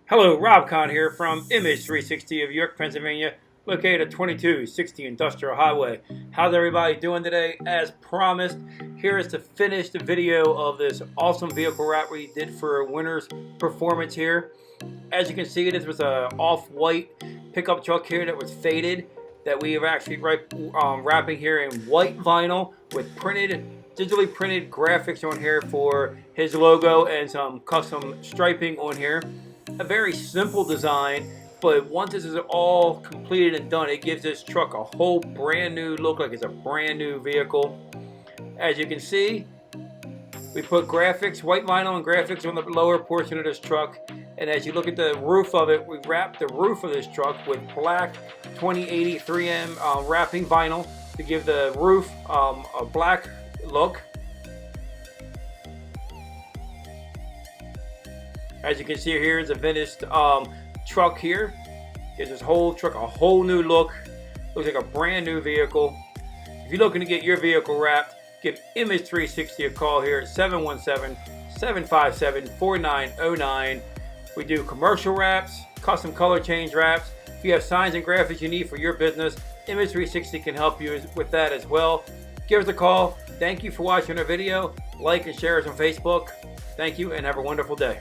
Hello, Rob Kahn here from Image360 of York, Pennsylvania, located at 2260 Industrial Highway. How's everybody doing today? As promised, here is the finished video of this awesome vehicle wrap we did for winter's performance here. As you can see, this was a off-white pickup truck here that was faded, that we are actually wrapping here in white vinyl with digitally printed graphics on here for his logo and some custom striping on here. A very simple design, but once this is all completed and done, it gives this truck a whole brand new look, like it's a brand new vehicle. As you can see, we put graphics, white vinyl and graphics on the lower portion of this truck. And as you look at the roof of it, we wrapped the roof of this truck with black 2080 3M wrapping vinyl to give the roof a black look. As you can see, here is a finished truck here. Gives this whole truck a whole new look. Looks like a brand new vehicle. If you're looking to get your vehicle wrapped, give Image360 a call here at 717-757-4909. We do commercial wraps, custom color change wraps. If you have signs and graphics you need for your business, Image360 can help you with that as well. Give us a call. Thank you for watching our video. Like and share us on Facebook. Thank you and have a wonderful day.